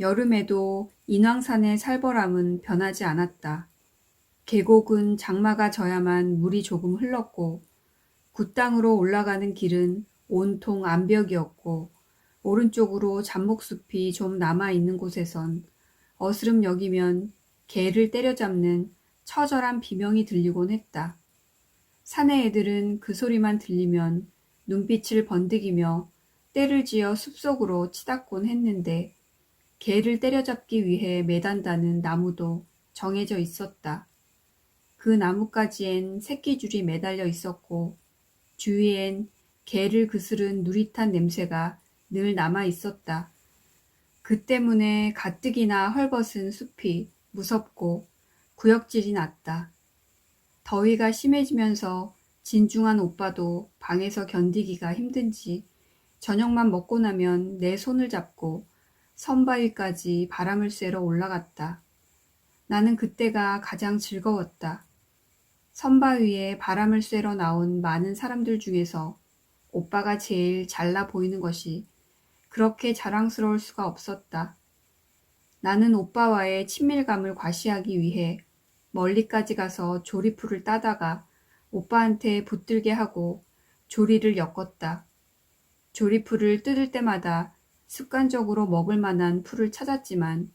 여름에도 인왕산의 살벌함은 변하지 않았다. 계곡은 장마가 져야만 물이 조금 흘렀고 굿땅으로 올라가는 길은 온통 암벽이었고 오른쪽으로 잡목숲이 좀 남아있는 곳에선 어스름 여기면 개를 때려잡는 처절한 비명이 들리곤 했다. 사내 애들은 그 소리만 들리면 눈빛을 번득이며 떼를 지어 숲속으로 치닫곤 했는데 개를 때려잡기 위해 매단다는 나무도 정해져 있었다. 그 나뭇가지엔 새끼줄이 매달려 있었고 주위엔 개를 그스른 누릿한 냄새가 늘 남아 있었다. 그 때문에 가뜩이나 헐벗은 숲이 무섭고 구역질이 났다. 더위가 심해지면서 진중한 오빠도 방에서 견디기가 힘든지 저녁만 먹고 나면 내 손을 잡고 선바위까지 바람을 쐬러 올라갔다. 나는 그때가 가장 즐거웠다. 선바위에 바람을 쐬러 나온 많은 사람들 중에서 오빠가 제일 잘나 보이는 것이 그렇게 자랑스러울 수가 없었다. 나는 오빠와의 친밀감을 과시하기 위해 멀리까지 가서 조리풀을 따다가 오빠한테 붙들게 하고 조리를 엮었다. 조리풀을 뜯을 때마다 습관적으로 먹을 만한 풀을 찾았지만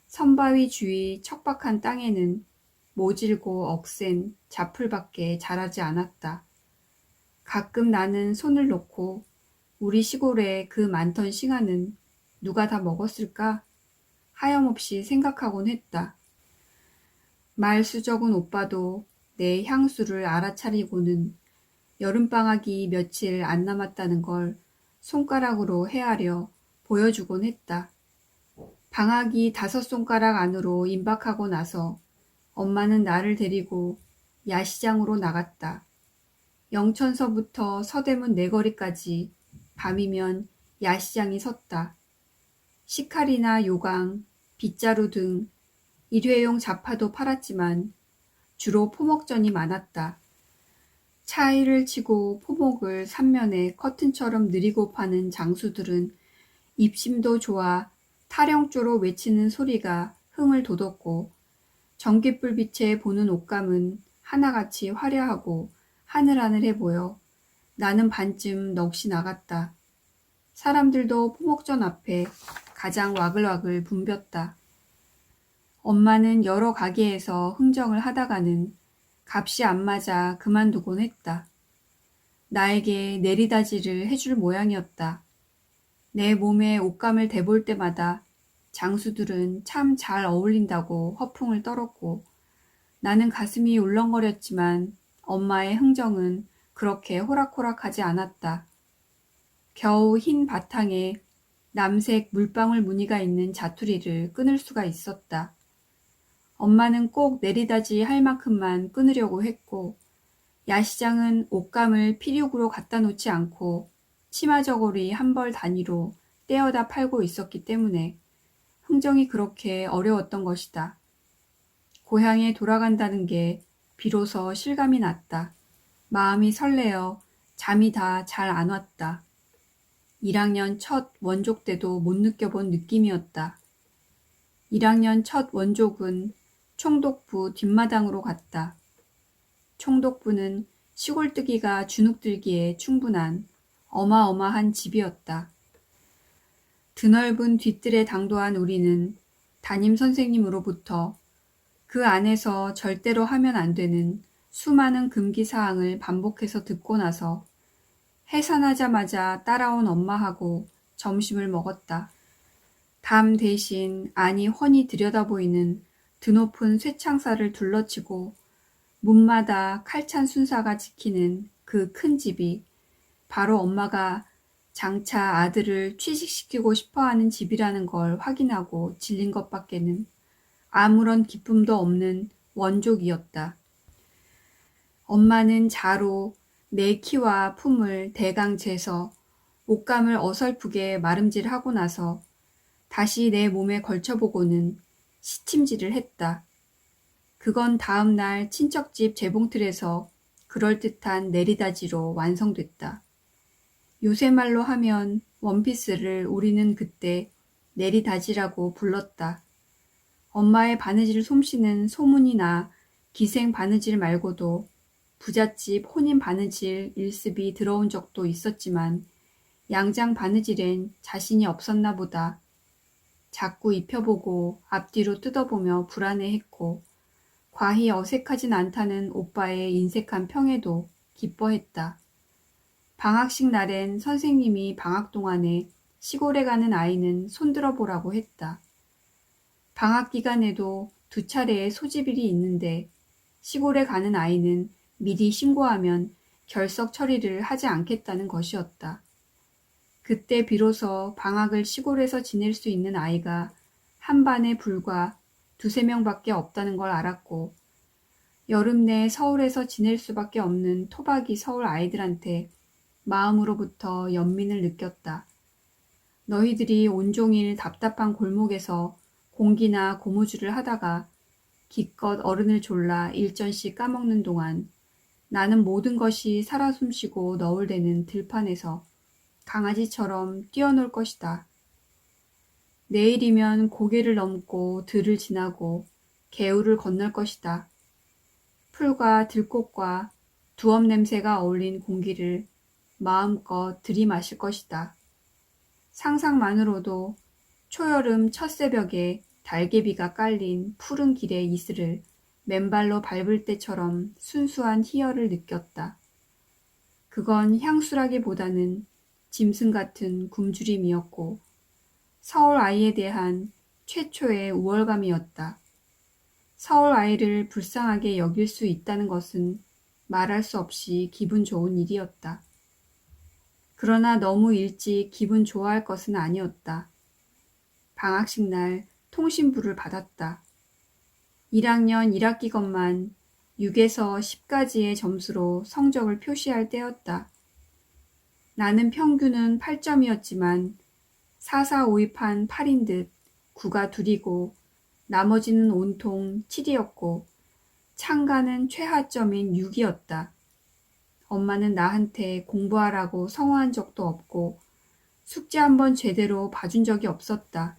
선바위 주위 척박한 땅에는 모질고 억센 잡풀밖에 자라지 않았다. 가끔 나는 손을 놓고 우리 시골의 그 많던 싱아는 누가 다 먹었을까? 하염없이 생각하곤 했다. 말수적은 오빠도 내 향수를 알아차리고는 여름방학이 며칠 안 남았다는 걸 손가락으로 헤아려 보여주곤 했다. 방학이 5손가락 안으로 임박하고 나서 엄마는 나를 데리고 야시장으로 나갔다. 영천서부터 서대문 내거리까지 밤이면 야시장이 섰다. 식칼이나 요강, 빗자루 등 일회용 잡화도 팔았지만 주로 포목전이 많았다. 차이를 치고 포목을 삼면에 커튼처럼 느리고 파는 장수들은 입심도 좋아 타령조로 외치는 소리가 흥을 돋웠고 전깃불빛에 보는 옷감은 하나같이 화려하고 하늘하늘해 보여 나는 반쯤 넋이 나갔다. 사람들도 포목전 앞에 가장 와글와글 붐볐다. 엄마는 여러 가게에서 흥정을 하다가는 값이 안 맞아 그만두곤 했다. 나에게 내리다지를 해줄 모양이었다. 내 몸에 옷감을 대볼 때마다 장수들은 참 잘 어울린다고 허풍을 떨었고 나는 가슴이 울렁거렸지만 엄마의 흥정은 그렇게 호락호락하지 않았다. 겨우 흰 바탕에 남색 물방울 무늬가 있는 자투리를 끊을 수가 있었다. 엄마는 꼭 내리다지 할 만큼만 끊으려고 했고 야시장은 옷감을 필육으로 갖다 놓지 않고 치마 저고리 한 벌 단위로 떼어다 팔고 있었기 때문에 흥정이 그렇게 어려웠던 것이다. 고향에 돌아간다는 게 비로소 실감이 났다. 마음이 설레어 잠이 다 잘 안 왔다. 1학년 첫 원족 때도 못 느껴본 느낌이었다. 1학년 첫 원족은 총독부 뒷마당으로 갔다. 총독부는 시골뜨기가 주눅들기에 충분한 어마어마한 집이었다. 드넓은 뒷뜰에 당도한 우리는 담임 선생님으로부터 그 안에서 절대로 하면 안 되는 수많은 금기사항을 반복해서 듣고 나서 해산하자마자 따라온 엄마하고 점심을 먹었다. 담 대신 안이 훤히 들여다보이는 드높은 쇠창살을 둘러치고 문마다 칼찬 순사가 지키는 그 큰 집이 바로 엄마가 장차 아들을 취직시키고 싶어하는 집이라는 걸 확인하고 질린 것밖에는 아무런 기쁨도 없는 원족이었다. 엄마는 자로 내 키와 품을 대강 재서 옷감을 어설프게 마름질하고 나서 다시 내 몸에 걸쳐보고는 시침질을 했다. 그건 다음 날 친척집 재봉틀에서 그럴듯한 내리다지로 완성됐다. 요새 말로 하면 원피스를 우리는 그때 내리다지라고 불렀다. 엄마의 바느질 솜씨는 소문이 나 기생 바느질 말고도 부잣집 혼인 바느질 일습이 들어온 적도 있었지만 양장 바느질엔 자신이 없었나 보다. 자꾸 입혀보고 앞뒤로 뜯어보며 불안해했고 과히 어색하진 않다는 오빠의 인색한 평에도 기뻐했다. 방학식 날엔 선생님이 방학 동안에 시골에 가는 아이는 손들어 보라고 했다. 방학 기간에도 2차례의 소집일이 있는데 시골에 가는 아이는 미리 신고하면 결석 처리를 하지 않겠다는 것이었다. 그때 비로소 방학을 시골에서 지낼 수 있는 아이가 한 반에 불과 2~3명밖에 없다는 걸 알았고 여름 내 서울에서 지낼 수밖에 없는 토박이 서울 아이들한테 마음으로부터 연민을 느꼈다. 너희들이 온종일 답답한 골목에서 공기나 고무줄을 하다가 기껏 어른을 졸라 일전씩 까먹는 동안 나는 모든 것이 살아 숨쉬고 너울대는 들판에서 강아지처럼 뛰어놀 것이다. 내일이면 고개를 넘고 들을 지나고 개울을 건널 것이다. 풀과 들꽃과 두업 냄새가 어울린 공기를 마음껏 들이마실 것이다. 상상만으로도 초여름 첫 새벽에 달개비가 깔린 푸른 길의 이슬을 맨발로 밟을 때처럼 순수한 희열을 느꼈다. 그건 향수라기보다는 짐승 같은 굶주림이었고 서울 아이에 대한 최초의 우월감이었다. 서울 아이를 불쌍하게 여길 수 있다는 것은 말할 수 없이 기분 좋은 일이었다. 그러나 너무 일찍 기분 좋아할 것은 아니었다. 방학식 날 통신부를 받았다. 1학년 1학기건만 6에서 10까지의 점수로 성적을 표시할 때였다. 나는 평균은 8점이었지만 4, 4, 5입한 8인 듯 9가 2이고 나머지는 온통 7이었고 창가는 최하점인 6이었다. 엄마는 나한테 공부하라고 성화한 적도 없고 숙제 한번 제대로 봐준 적이 없었다.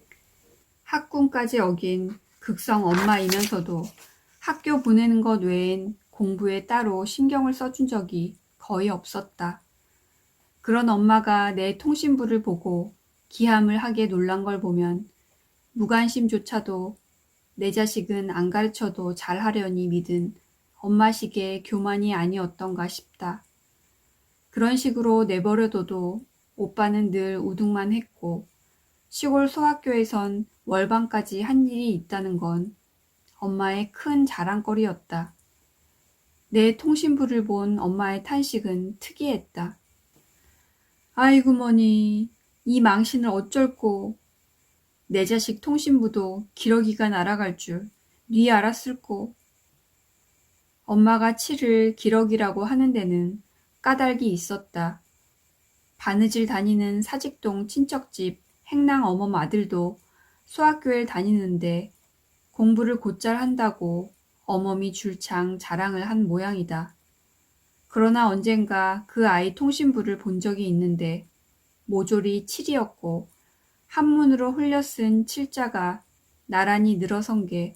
학군까지 어긴 극성 엄마이면서도 학교 보내는 것 외엔 공부에 따로 신경을 써준 적이 거의 없었다. 그런 엄마가 내 통신부를 보고 기함을 하게 놀란 걸 보면 무관심조차도 내 자식은 안 가르쳐도 잘하려니 믿은 엄마식의 교만이 아니었던가 싶다. 그런 식으로 내버려둬도 오빠는 늘 우등만 했고 시골 소학교에선 월방까지 한 일이 있다는 건 엄마의 큰 자랑거리였다. 내 통신부를 본 엄마의 탄식은 특이했다. 아이고 머니, 이 망신을 어쩔꼬. 내 자식 통신부도 기러기가 날아갈 줄 네 알았을꼬. 엄마가 치를 기러기라고 하는 데는 까닭이 있었다. 바느질 다니는 사직동 친척집 행랑 어멈 아들도 소학교에 다니는데 공부를 곧잘 한다고 어멈이 줄창 자랑을 한 모양이다. 그러나 언젠가 그 아이 통신부를 본 적이 있는데 모조리 7이었고 한문으로 흘려 쓴 칠자가 나란히 늘어선 게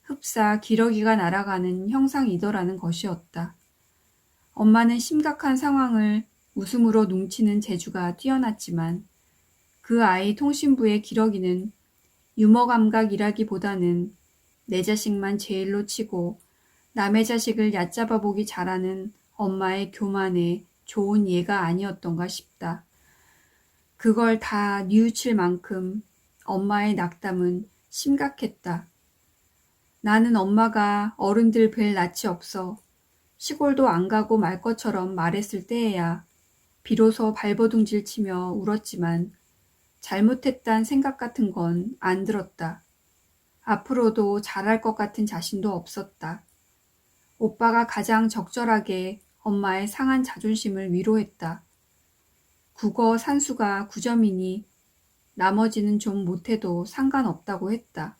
흡사 기러기가 날아가는 형상이더라는 것이었다. 엄마는 심각한 상황을 웃음으로 뭉치는 재주가 뛰어났지만 그 아이 통신부의 기러기는 유머 감각이라기보다는 내 자식만 제일로 치고 남의 자식을 얕잡아 보기 잘하는 엄마의 교만에 좋은 예가 아니었던가 싶다. 그걸 다 뉘우칠 만큼 엄마의 낙담은 심각했다. 나는 엄마가 어른들 뵐 낯이 없어 시골도 안 가고 말 것처럼 말했을 때에야 비로소 발버둥질 치며 울었지만 잘못했단 생각 같은 건 안 들었다. 앞으로도 잘할 것 같은 자신도 없었다. 오빠가 가장 적절하게 엄마의 상한 자존심을 위로했다. 국어 산수가 9점이니 나머지는 좀 못해도 상관없다고 했다.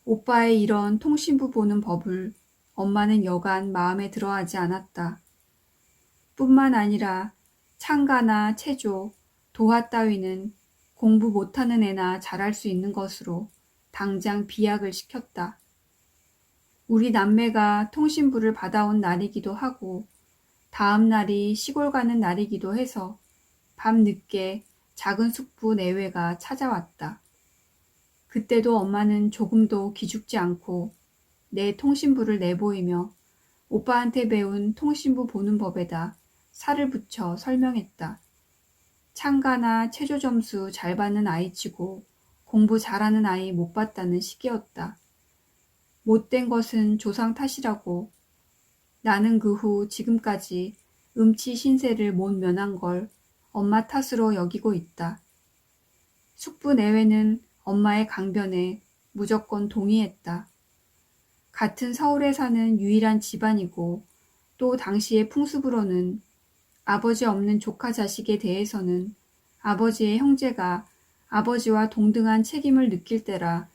오빠의 이런 통신부 보는 법을 엄마는 여간 마음에 들어하지 않았다. 뿐만 아니라 창가나 체조, 도화 따위는 공부 못하는 애나 잘할 수 있는 것으로 당장 비약을 시켰다. 우리 남매가 통신부를 받아온 날이기도 하고 다음 날이 시골 가는 날이기도 해서 밤늦게 작은 숙부 내외가 찾아왔다. 그때도 엄마는 조금도 기죽지 않고 내 통신부를 내보이며 오빠한테 배운 통신부 보는 법에다 살을 붙여 설명했다. 창가나 체조 점수 잘 받는 아이치고 공부 잘하는 아이 못 봤다는 시기였다. 못된 것은 조상 탓이라고. 나는 그 후 지금까지 음치 신세를 못 면한 걸 엄마 탓으로 여기고 있다. 숙부 내외는 엄마의 강변에 무조건 동의했다. 같은 서울에 사는 유일한 집안이고 또 당시의 풍습으로는 아버지 없는 조카 자식에 대해서는 아버지의 형제가 아버지와 동등한 책임을 느낄 때라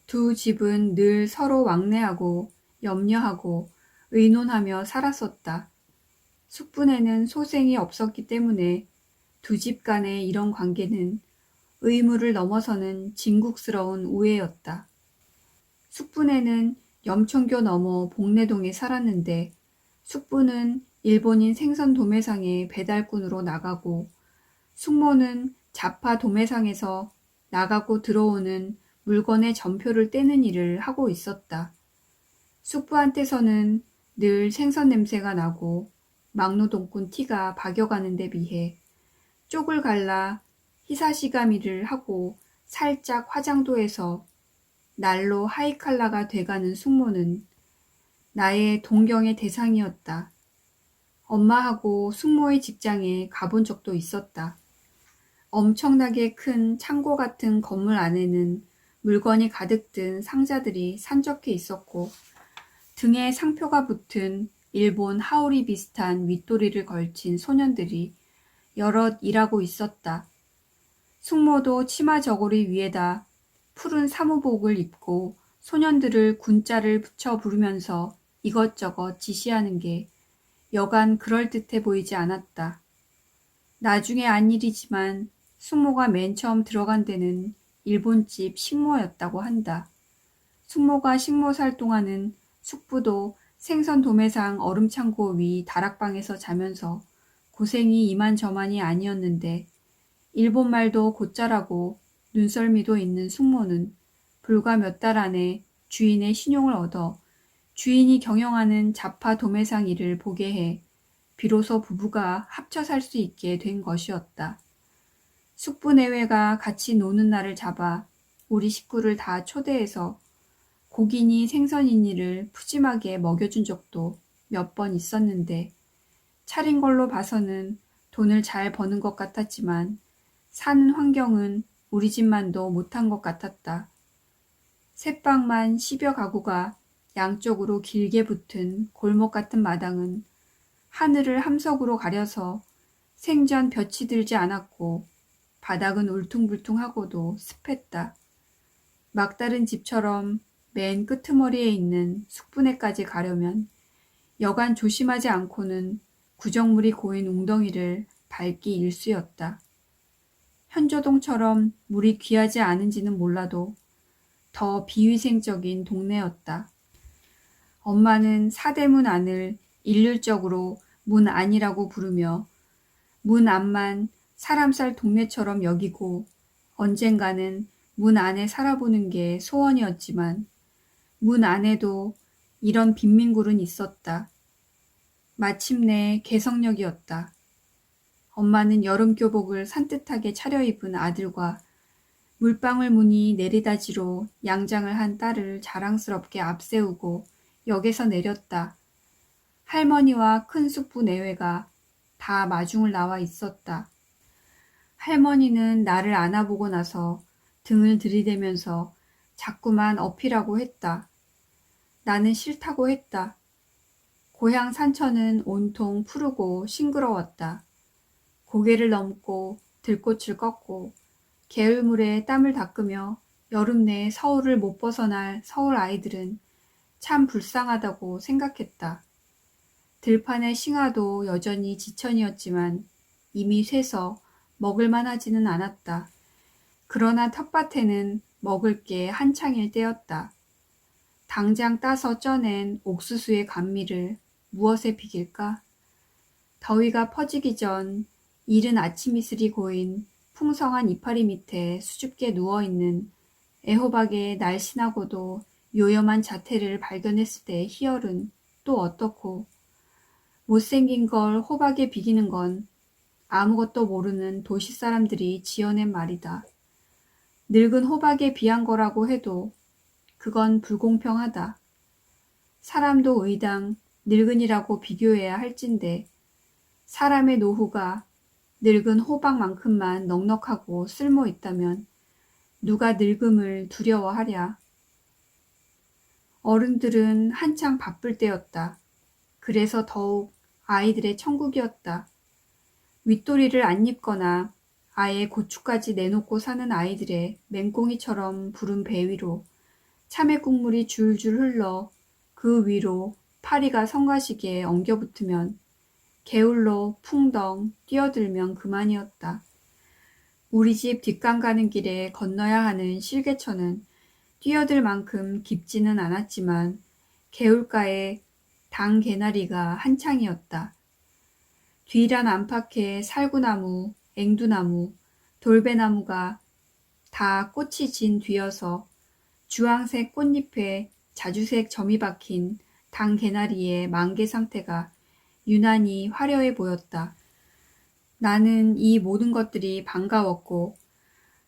두 집은 늘 서로 왕래하고 염려하고 의논하며 살았었다. 숙부네는 소생이 없었기 때문에 두 집 간의 이런 관계는 의무를 넘어서는 진국스러운 우애였다. 숙부네는 염천교 넘어 복내동에 살았는데 숙부는 일본인 생선 도매상의 배달꾼으로 나가고 숙모는 자파 도매상에서 나가고 들어오는 물건의 전표를 떼는 일을 하고 있었다. 숙부한테서는 늘 생선 냄새가 나고 막노동꾼 티가 박여가는 데 비해 쪽을 갈라 히사시가미를 하고 살짝 화장도 해서 날로 하이칼라가 돼가는 숙모는 나의 동경의 대상이었다. 엄마하고 숙모의 직장에 가본 적도 있었다. 엄청나게 큰 창고 같은 건물 안에는 물건이 가득 든 상자들이 산적해 있었고 등에 상표가 붙은 일본 하오리 비슷한 윗도리를 걸친 소년들이 여럿 일하고 있었다. 숙모도 치마 저고리 위에다 푸른 사무복을 입고 소년들을 군자를 붙여 부르면서 이것저것 지시하는 게 여간 그럴듯해 보이지 않았다. 나중에 안 일이지만 숙모가 맨 처음 들어간 데는 일본집 식모였다고 한다. 숙모가 식모 살 동안은 숙부도 생선 도매상 얼음창고 위 다락방에서 자면서 고생이 이만저만이 아니었는데 일본말도 곧잘하고 눈썰미도 있는 숙모는 불과 몇 달 안에 주인의 신용을 얻어 주인이 경영하는 자파 도매상 일을 보게 해 비로소 부부가 합쳐 살 수 있게 된 것이었다. 숙부 내외가 같이 노는 날을 잡아 우리 식구를 다 초대해서 고기니 생선이니를 푸짐하게 먹여준 적도 몇 번 있었는데 차린 걸로 봐서는 돈을 잘 버는 것 같았지만 사는 환경은 우리 집만도 못한 것 같았다. 셋방만 10여 가구가 양쪽으로 길게 붙은 골목 같은 마당은 하늘을 함석으로 가려서 생전 볕이 들지 않았고 바닥은 울퉁불퉁하고도 습했다. 막다른 집처럼 맨 끄트머리에 있는 숙부네까지 가려면 여간 조심하지 않고는 구정물이 고인 웅덩이를 밟기 일쑤였다. 현조동처럼 물이 귀하지 않은지는 몰라도 더 비위생적인 동네였다. 엄마는 사대문 안을 일률적으로 문 안이라고 부르며 문 안만 사람 살 동네처럼 여기고 언젠가는 문 안에 살아보는 게 소원이었지만 문 안에도 이런 빈민굴은 있었다. 마침내 개성역이었다. 엄마는 여름 교복을 산뜻하게 차려입은 아들과 물방울 무늬 내리다지로 양장을 한 딸을 자랑스럽게 앞세우고 역에서 내렸다. 할머니와 큰 숙부 내외가 다 마중을 나와 있었다. 할머니는 나를 안아보고 나서 등을 들이대면서 자꾸만 어필하고 했다. 나는 싫다고 했다. 고향 산천은 온통 푸르고 싱그러웠다. 고개를 넘고 들꽃을 꺾고 개울물에 땀을 닦으며 여름 내에 서울을 못 벗어날 서울 아이들은 참 불쌍하다고 생각했다. 들판의 싱아도 여전히 지천이었지만 이미 쇠서 먹을만 하지는 않았다. 그러나 텃밭에는 먹을 게 한창일 때였다. 당장 따서 쪄낸 옥수수의 감미를 무엇에 비길까? 더위가 퍼지기 전 이른 아침 이슬이 고인 풍성한 이파리 밑에 수줍게 누워있는 애호박의 날씬하고도 요염한 자태를 발견했을 때의 희열은 또 어떻고, 못생긴 걸 호박에 비기는 건 아무것도 모르는 도시 사람들이 지어낸 말이다. 늙은 호박에 비한 거라고 해도 그건 불공평하다. 사람도 의당 늙은이라고 비교해야 할진데 사람의 노후가 늙은 호박만큼만 넉넉하고 쓸모 있다면 누가 늙음을 두려워하랴. 어른들은 한창 바쁠 때였다. 그래서 더욱 아이들의 천국이었다. 윗도리를 안 입거나 아예 고추까지 내놓고 사는 아이들의 맹꽁이처럼 부른 배 위로 참외 국물이 줄줄 흘러 그 위로 파리가 성가시게 엉겨붙으면 게을러 풍덩 뛰어들면 그만이었다. 우리 집 뒷강 가는 길에 건너야 하는 실개천은 뛰어들 만큼 깊지는 않았지만 개울가에 당 개나리가 한창이었다. 뒤란 안팎에 살구나무, 앵두나무, 돌배나무가 다 꽃이 진 뒤여서 주황색 꽃잎에 자주색 점이 박힌 당 개나리의 만개 상태가 유난히 화려해 보였다. 나는 이 모든 것들이 반가웠고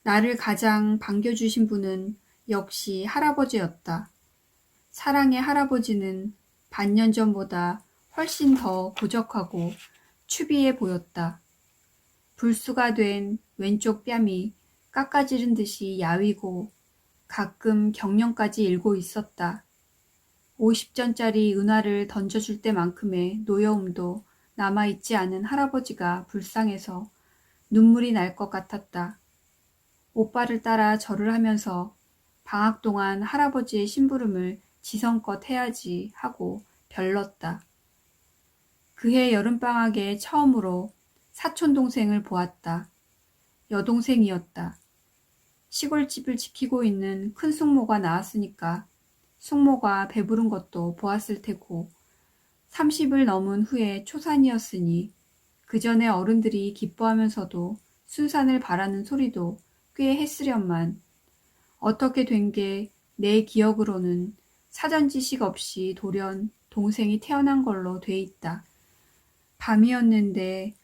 나를 가장 반겨주신 분은 역시 할아버지였다. 사랑의 할아버지는 반년 전보다 훨씬 더 고적하고 추비해 보였다. 불수가 된 왼쪽 뺨이 깎아지른 듯이 야위고 가끔 경련까지 일고 있었다. 50전짜리 은화를 던져줄 때만큼의 노여움도 남아있지 않은 할아버지가 불쌍해서 눈물이 날 것 같았다. 오빠를 따라 절을 하면서 방학 동안 할아버지의 심부름을 지성껏 해야지 하고 별렀다. 그해 여름방학에 처음으로 사촌동생을 보았다. 여동생이었다. 시골집을 지키고 있는 큰 숙모가 나왔으니까 숙모가 배부른 것도 보았을 테고 30을 넘은 후에 초산이었으니 그 전에 어른들이 기뻐하면서도 순산을 바라는 소리도 꽤 했으련만 어떻게 된 게 내 기억으로는 사전 지식 없이 돌연 동생이 태어난 걸로 돼 있다. 밤이었는데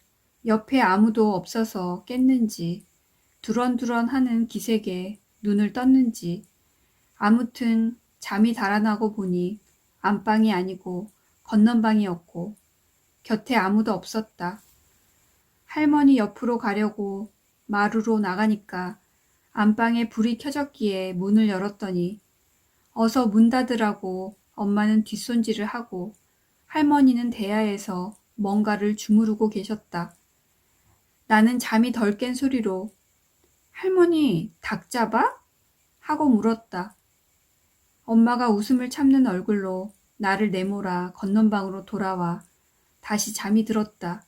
옆에 아무도 없어서 깼는지 두런두런하는 기색에 눈을 떴는지 아무튼 잠이 달아나고 보니 안방이 아니고 건넌방이었고 곁에 아무도 없었다. 할머니 옆으로 가려고 마루로 나가니까 안방에 불이 켜졌기에 문을 열었더니 어서 문 닫으라고 엄마는 뒷손질을 하고 할머니는 대야에서 뭔가를 주무르고 계셨다. 나는 잠이 덜 깬 소리로 할머니 닭 잡아? 하고 물었다. 엄마가 웃음을 참는 얼굴로 나를 내몰아 건넌방으로 돌아와 다시 잠이 들었다.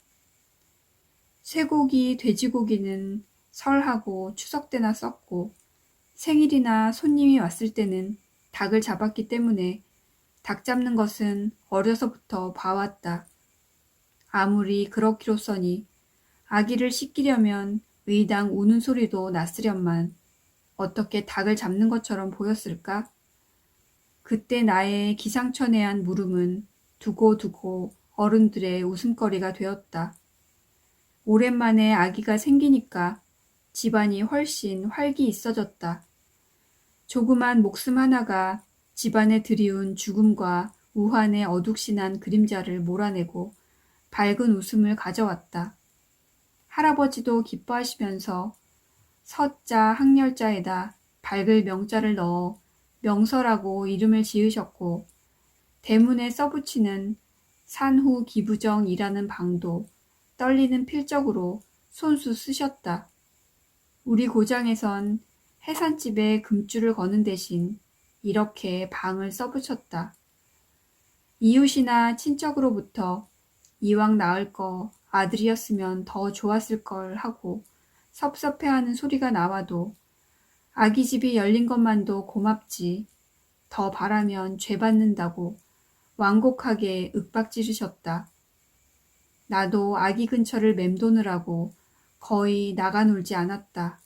쇠고기, 돼지고기는 설하고 추석 때나 썼고 생일이나 손님이 왔을 때는 닭을 잡았기 때문에 닭 잡는 것은 어려서부터 봐왔다. 아무리 그렇기로써니 아기를 씻기려면 의당 우는 소리도 났으련만 어떻게 닭을 잡는 것처럼 보였을까? 그때 나의 기상천외한 물음은 두고두고 어른들의 웃음거리가 되었다. 오랜만에 아기가 생기니까 집안이 훨씬 활기 있어졌다. 조그만 목숨 하나가 집안에 들이운 죽음과 우환의 어둑신한 그림자를 몰아내고 밝은 웃음을 가져왔다. 할아버지도 기뻐하시면서 서자 항렬자에다 밝을 명자를 넣어 명서라고 이름을 지으셨고 대문에 써붙이는 산후 기부정이라는 방도 떨리는 필적으로 손수 쓰셨다. 우리 고장에선 해산집에 금줄을 거는 대신 이렇게 방을 써붙였다. 이웃이나 친척으로부터 이왕 낳을 거 아들이었으면 더 좋았을 걸 하고 섭섭해하는 소리가 나와도 아기 집이 열린 것만도 고맙지. 더 바라면 죄 받는다고 완곡하게 윽박지르셨다. 나도 아기 근처를 맴도느라고 거의 나가 놀지 않았다.